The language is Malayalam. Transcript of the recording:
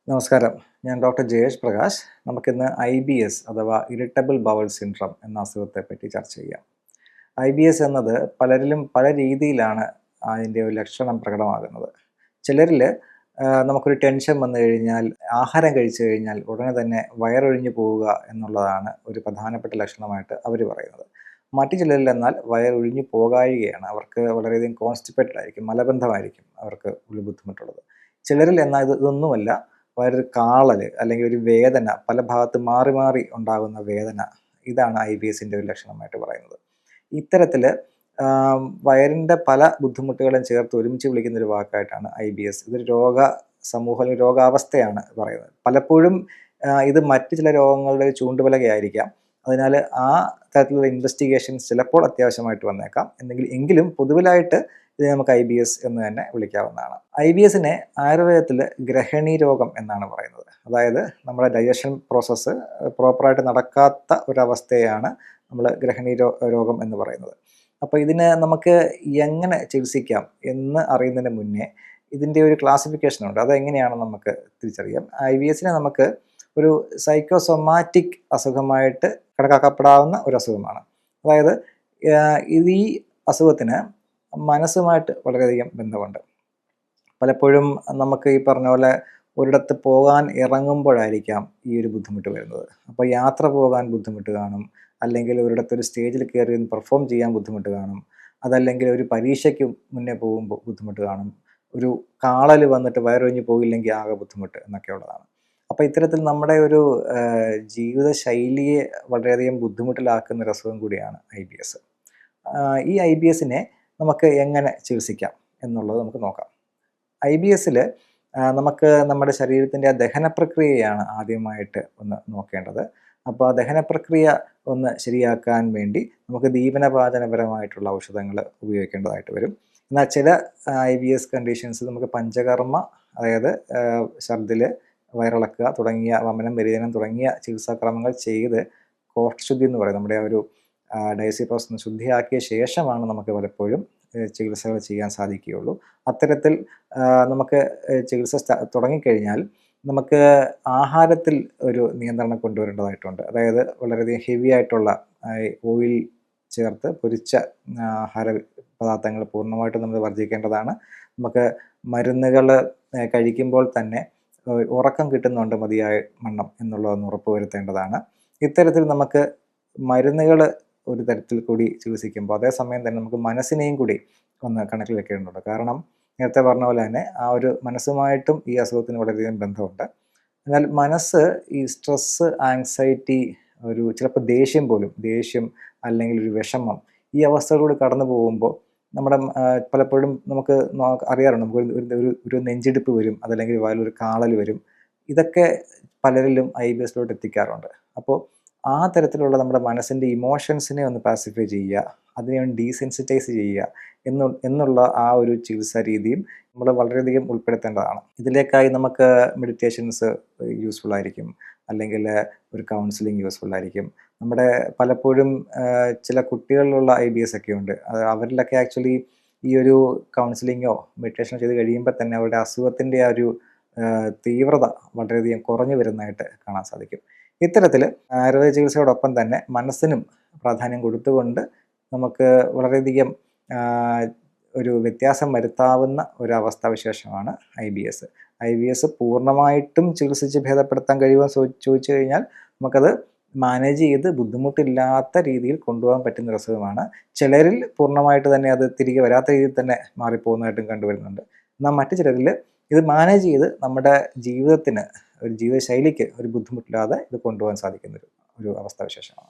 നമസ്കാരം. ഞാൻ ഡോക്ടർ ജയേഷ് പ്രകാശ്. നമുക്കിന്ന് IBS അഥവാ ഇറിറ്റബിൾ ബവൽ സിൻഡ്രോം എന്ന അസുഖത്തെ പറ്റി ചർച്ച ചെയ്യാം. IBS എന്നത് പലരിലും പല രീതിയിലാണ് അതിൻ്റെ ഒരു ലക്ഷണം പ്രകടമാകുന്നത്. ചിലരിൽ നമുക്കൊരു ടെൻഷൻ വന്നു കഴിഞ്ഞാൽ, ആഹാരം കഴിച്ചു കഴിഞ്ഞാൽ ഉടനെ തന്നെ വയറൊഴിഞ്ഞു പോവുക എന്നുള്ളതാണ് ഒരു പ്രധാനപ്പെട്ട ലക്ഷണമായിട്ട് അവർ പറയുന്നത്. മറ്റു ചിലരിൽ എന്നാൽ വയറൊഴിഞ്ഞു പോകാഴികയാണ്. അവർക്ക് വളരെയധികം കോൺസ്റ്റിപ്പേറ്റഡ് ആയിരിക്കും, മലബന്ധമായിരിക്കും അവർക്ക് ഒരു ബുദ്ധിമുട്ടുള്ളത്. ചിലരിൽ എന്നാൽ ഇതൊന്നുമല്ല, വയറൊരു കാളൽ അല്ലെങ്കിൽ ഒരു വേദന, പല ഭാഗത്ത് മാറി മാറി ഉണ്ടാകുന്ന വേദന, ഇതാണ് IBSൻ്റെ ഒരു ലക്ഷണമായിട്ട് പറയുന്നത്. ഇത്തരത്തിൽ വയറിൻ്റെ പല ബുദ്ധിമുട്ടുകളും ചേർത്ത് ഒരുമിച്ച് വിളിക്കുന്ന ഒരു വാക്കായിട്ടാണ് IBS. ഇതൊരു രോഗാവസ്ഥയാണ് പറയുന്നത്. പലപ്പോഴും ഇത് മറ്റ് ചില രോഗങ്ങളുടെ ചൂണ്ടുപലകയായിരിക്കാം. അതിനാൽ ആ തരത്തിലുള്ള ഇൻവെസ്റ്റിഗേഷൻസ് ചിലപ്പോൾ അത്യാവശ്യമായിട്ട് വന്നേക്കാം. എങ്കിലും പൊതുവിലായിട്ട് ഇത് നമുക്ക് IBS എന്ന് തന്നെ വിളിക്കാവുന്നതാണ്. IBSനെ ആയുർവേദത്തിൽ ഗ്രഹണി രോഗം എന്നാണ് പറയുന്നത്. അതായത് നമ്മുടെ ഡൈജഷൻ പ്രോസസ്സ് പ്രോപ്പറായിട്ട് നടക്കാത്ത ഒരവസ്ഥയാണ് നമ്മൾ ഗ്രഹണി രോഗം എന്ന് പറയുന്നത്. അപ്പോൾ ഇതിനെ നമുക്ക് എങ്ങനെ ചികിത്സിക്കാം എന്ന് അറിയുന്നതിന് മുന്നേ ഇതിൻ്റെ ഒരു ക്ലാസിഫിക്കേഷനുണ്ട്. അതെങ്ങനെയാണ് നമുക്ക് തിരിച്ചറിയാം. IBSനെ നമുക്ക് ഒരു സൈക്കോസൊമാറ്റിക് അസുഖമായിട്ട് കണക്കാക്കപ്പെടാവുന്ന ഒരു അസുഖമാണ്. അതായത് ഈ അസുഖത്തിന് മനസ്സുമായിട്ട് വളരെയധികം ബന്ധമുണ്ട്. പലപ്പോഴും നമുക്ക് ഈ പറഞ്ഞ പോലെ ഒരിടത്ത് പോകാൻ ഇറങ്ങുമ്പോഴായിരിക്കാം ഈ ഒരു ബുദ്ധിമുട്ട് വരുന്നത്. അപ്പോൾ യാത്ര പോകാൻ ബുദ്ധിമുട്ട് കാണും, അല്ലെങ്കിൽ ഒരിടത്തൊരു സ്റ്റേജിൽ കയറി പെർഫോം ചെയ്യാൻ ബുദ്ധിമുട്ട് കാണും, അതല്ലെങ്കിൽ ഒരു പരീക്ഷയ്ക്ക് മുന്നേ പോകുമ്പോൾ ബുദ്ധിമുട്ട് കാണും, ഒരു കാളൽ വന്നിട്ട് വയറൊഴിഞ്ഞ് പോയില്ലെങ്കിൽ ആകെ ബുദ്ധിമുട്ട് എന്നൊക്കെയുള്ളതാണ്. അപ്പോൾ ഇത്തരത്തിൽ നമ്മുടെ ഒരു ജീവിതശൈലിയെ വളരെയധികം ബുദ്ധിമുട്ടിലാക്കുന്ന ഒരു അസുഖം കൂടിയാണ് IBS. ഈ IBSനെ നമുക്ക് എങ്ങനെ ചികിത്സിക്കാം എന്നുള്ളത് നമുക്ക് നോക്കാം. IBSൽ നമുക്ക് നമ്മുടെ ശരീരത്തിൻ്റെ ദഹന പ്രക്രിയയാണ് ആദ്യമായിട്ട് ഒന്ന് നോക്കേണ്ടത്. അപ്പോൾ ആ ദഹന പ്രക്രിയ ഒന്ന് ശരിയാക്കാൻ വേണ്ടി നമുക്ക് ദീപനപാചനപരമായിട്ടുള്ള ഔഷധങ്ങൾ ഉപയോഗിക്കേണ്ടതായിട്ട് വരും. എന്നാൽ ചില IBS കണ്ടീഷൻസ് നമുക്ക് പഞ്ചകർമ്മ, അതായത് ഛർദിൽ, വയറിളക്കുക തുടങ്ങിയ വമനം, വ്യതിയാനം തുടങ്ങിയ ചികിത്സാക്രമങ്ങൾ ചെയ്ത് കോഷ്ഠശുദ്ധി എന്ന് പറയും, നമ്മുടെ ആ ഒരു ഡയസി പ്രോസസ് ശുദ്ധിയാക്കിയ ശേഷമാണ് നമുക്ക് പലപ്പോഴും ചികിത്സകൾ ചെയ്യാൻ സാധിക്കുകയുള്ളൂ. അത്തരത്തിൽ നമുക്ക് ചികിത്സ തുടങ്ങിക്കഴിഞ്ഞാൽ നമുക്ക് ആഹാരത്തിൽ ഒരു നിയന്ത്രണം കൊണ്ടുവരേണ്ടതായിട്ടുണ്ട്. അതായത് വളരെയധികം ഹെവി ആയിട്ടുള്ള ഓയിൽ ചേർത്ത് പൊരിച്ച ആഹാര പദാർത്ഥങ്ങൾ പൂർണ്ണമായിട്ടും നമ്മൾ വർജിക്കേണ്ടതാണ്. നമുക്ക് മരുന്നുകൾ കഴിക്കുമ്പോൾ തന്നെ ഉറക്കം കിട്ടുന്നുണ്ട് മതിയായ വണ്ണം എന്നുള്ളതൊന്ന് ഉറപ്പുവരുത്തേണ്ടതാണ്. ഇത്തരത്തിൽ നമുക്ക് മരുന്നുകൾ ഒരു തരത്തിൽ കൂടി ചികിത്സിക്കുമ്പോൾ അതേസമയം തന്നെ നമുക്ക് മനസ്സിനെയും കൂടി ഒന്ന് കണക്കിൽ വെക്കേണ്ടതുണ്ട്. കാരണം നേരത്തെ പറഞ്ഞ പോലെ തന്നെ ആ ഒരു മനസ്സുമായിട്ടും ഈ അസുഖത്തിന് വളരെയധികം ബന്ധമുണ്ട്. എന്നാൽ മനസ്സ് ഈ സ്ട്രെസ്സ്, ആങ്സൈറ്റി, ഒരു ചിലപ്പോൾ ദേഷ്യം അല്ലെങ്കിൽ ഒരു വിഷമം, ഈ അവസ്ഥകളിലൂടെ കടന്നു പോകുമ്പോൾ നമ്മുടെ പലപ്പോഴും നമുക്ക് അറിയാറുണ്ട്, നമുക്ക് ഒരു നെഞ്ചിടിപ്പ് വരും, അതല്ലെങ്കിൽ വായിലൊരു കാളൽ വരും. ഇതൊക്കെ പലരിലും IBSലോട്ട് എത്തിക്കാറുണ്ട്. അപ്പോൾ ആ തരത്തിലുള്ള നമ്മുടെ മനസ്സിൻ്റെ ഇമോഷൻസിനെ ഒന്ന് പാസിഫൈ ചെയ്യുക, അതിനെ ഒന്ന് ഡീസെൻസിറ്റൈസ് ചെയ്യുക എന്നുള്ള ആ ഒരു ചികിത്സാ രീതിയും നമ്മൾ വളരെയധികം ഉൾപ്പെടുത്തേണ്ടതാണ്. ഇതിലേക്കായി നമുക്ക് മെഡിറ്റേഷൻസ് യൂസ്ഫുൾ ആയിരിക്കും, അല്ലെങ്കിൽ ഒരു കൗൺസിലിംഗ് യൂസ്ഫുൾ ആയിരിക്കും. നമ്മുടെ പലപ്പോഴും ചില കുട്ടികളിലുള്ള IBS ഒക്കെ ഉണ്ട്. അവരിലൊക്കെ ആക്ച്വലി ഈ ഒരു കൗൺസിലിങ്ങോ മെഡിറ്റേഷനോ ചെയ്ത് കഴിയുമ്പോൾ തന്നെ അവരുടെ അസുഖത്തിൻ്റെ ആ ഒരു തീവ്രത വളരെയധികം കുറഞ്ഞു വരുന്നതായിട്ട് കാണാൻ സാധിക്കും. ഇത്തരത്തിൽ ആയുർവേദ ചികിത്സയോടൊപ്പം തന്നെ മനസ്സിനും പ്രാധാന്യം കൊടുത്തുകൊണ്ട് നമുക്ക് വളരെയധികം ഒരു വ്യത്യാസം വരുത്താവുന്ന ഒരു അവസ്ഥാവിശേഷമാണ് IBS. പൂർണ്ണമായിട്ടും ചികിത്സിച്ച് ഭേദപ്പെടുത്താൻ കഴിയുമെന്ന് ചോദിച്ചു കഴിഞ്ഞാൽ നമുക്കത് മാനേജ് ചെയ്ത് ബുദ്ധിമുട്ടില്ലാത്ത രീതിയിൽ കൊണ്ടുപോകാൻ പറ്റുന്ന ഒരു അസുഖമാണ്. ചിലരിൽ പൂർണ്ണമായിട്ട് തന്നെ അത് തിരികെ വരാത്ത രീതിയിൽ തന്നെ മാറിപ്പോകുന്നതായിട്ടും കണ്ടുവരുന്നുണ്ട്. എന്നാൽ മറ്റു ചിലരിൽ ഇത് മാനേജ് ചെയ്ത് നമ്മുടെ ജീവിതത്തിന്, ഒരു ജീവിതശൈലിക്ക് ഒരു ബുദ്ധിമുട്ടില്ലാതെ ഇത് കൊണ്ടുപോകാൻ സാധിക്കുന്ന ഒരു അവസ്ഥാവിശേഷമാണ്.